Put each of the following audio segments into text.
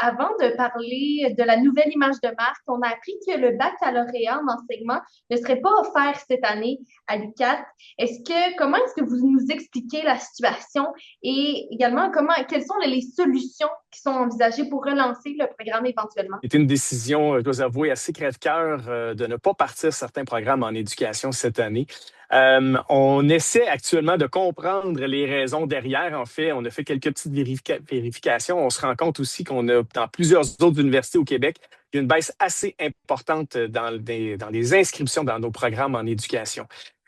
avant de parler de la nouvelle image de marque, on a appris que le baccalauréat en enseignement ne serait pas offert cette année à l'UQAT. Comment est-ce que vous nous expliquez la situation et également quelles sont les solutions qui sont envisagées pour relancer le programme éventuellement? C'était une décision, je dois avouer, assez crève-cœur de ne pas partir certains programmes en éducation cette année. On essaie actuellement de comprendre les raisons derrière. En fait, on a fait quelques petites vérifications. On se rend compte aussi qu'on a, dans plusieurs autres universités au Québec, il y a une baisse assez importante dans les inscriptions dans nos programmes en éducation.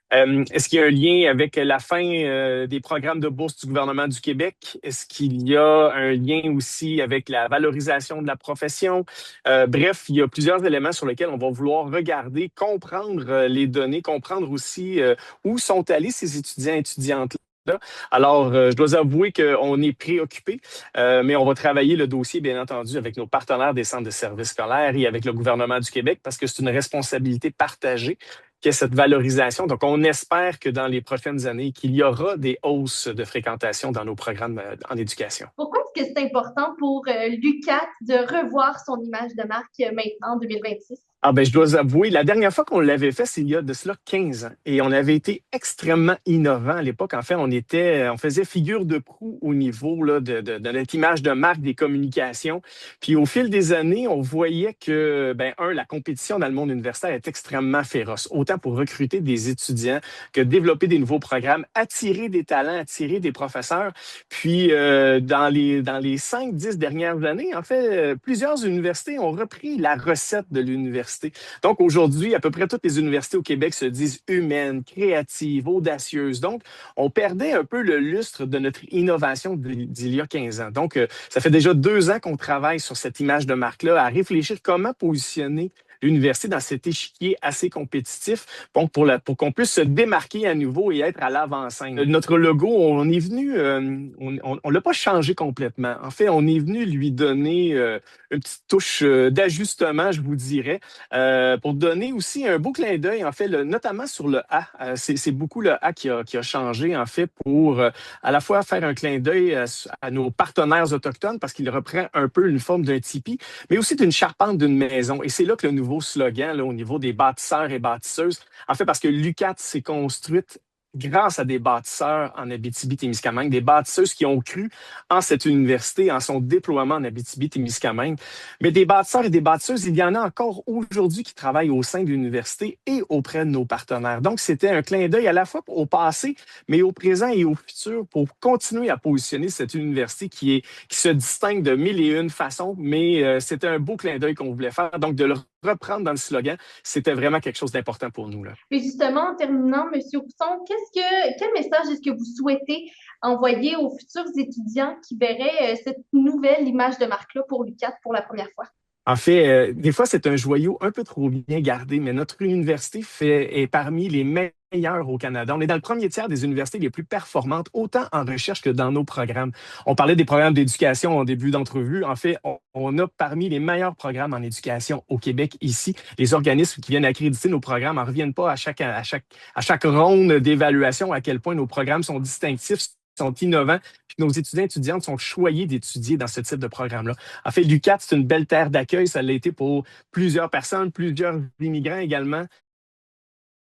Est-ce qu'il y a un lien avec la fin des programmes de bourse du gouvernement du Québec? Est-ce qu'il y a un lien aussi avec la valorisation de la profession? Bref, il y a plusieurs éléments sur lesquels on va vouloir regarder, comprendre les données, comprendre aussi où sont allés ces étudiants et étudiantes-là. Alors, je dois avouer qu'on est préoccupé, mais on va travailler le dossier, bien entendu, avec nos partenaires des centres de services scolaires et avec le gouvernement du Québec parce que c'est une responsabilité partagée qu'il y ait cette valorisation. Donc, on espère que dans les prochaines années, qu'il y aura des hausses de fréquentation dans nos programmes en éducation. Pourquoi est-ce que c'est important pour l'UQAT de revoir son image de marque maintenant en 2026? Ah ben, je dois avouer, la dernière fois qu'on l'avait fait, c'est il y a de cela 15 ans. Et on avait été extrêmement innovant à l'époque. En fait, on faisait figure de proue au niveau là, de notre image de marque des communications. Puis au fil des années, on voyait que, la compétition dans le monde universitaire est extrêmement féroce. Autant pour recruter des étudiants que développer des nouveaux programmes, attirer des talents, attirer des professeurs. Puis dans les 5-10 dernières années, en fait, plusieurs universités ont repris la recette de l'université. Donc, aujourd'hui, à peu près toutes les universités au Québec se disent humaines, créatives, audacieuses. Donc, on perdait un peu le lustre de notre innovation d'il y a 15 ans. Donc, ça fait déjà 2 ans qu'on travaille sur cette image de marque-là, à réfléchir comment positionner l'université dans cet échiquier assez compétitif donc pour qu'on puisse se démarquer à nouveau et être à l'avant-scène. Notre logo, on est venu, on l'a pas changé complètement. En fait, on est venu lui donner une petite touche d'ajustement, je vous dirais, pour donner aussi un beau clin d'œil, en fait, notamment sur le A. C'est beaucoup le A qui a changé, en fait, pour à la fois faire un clin d'œil à nos partenaires autochtones parce qu'il reprend un peu une forme d'un tipi, mais aussi d'une charpente d'une maison. Et c'est là que le nouveau slogan, là, au niveau des bâtisseurs et bâtisseuses, en fait, parce que l'UQAT s'est construite grâce à des bâtisseurs en Abitibi-Témiscamingue, des bâtisseuses qui ont cru en cette université, en son déploiement en Abitibi-Témiscamingue. Mais des bâtisseurs et des bâtisseuses, il y en a encore aujourd'hui qui travaillent au sein de l'université et auprès de nos partenaires. Donc, c'était un clin d'œil à la fois au passé, mais au présent et au futur pour continuer à positionner cette université qui se distingue de mille et une façons, mais c'était un beau clin d'œil qu'on voulait faire. Donc, de le reprendre dans le slogan, c'était vraiment quelque chose d'important pour nous, là. Et justement, en terminant, M. Rousson, quel message est-ce que vous souhaitez envoyer aux futurs étudiants qui verraient cette nouvelle image de marque-là pour l'UQAT pour la première fois? En fait, des fois, c'est un joyau un peu trop bien gardé, mais notre université est parmi les meilleures au Canada. On est dans le premier tiers des universités les plus performantes, autant en recherche que dans nos programmes. On parlait des programmes d'éducation en début d'entrevue. En fait, on a parmi les meilleurs programmes en éducation au Québec ici. Les organismes qui viennent accréditer nos programmes n'en reviennent pas à chaque ronde d'évaluation à quel point nos programmes sont distinctifs, sont innovants, puis nos étudiants et étudiantes sont choyés d'étudier dans ce type de programme-là. En fait, l'UQAT, c'est une belle terre d'accueil. Ça l'a été pour plusieurs personnes, plusieurs immigrants également.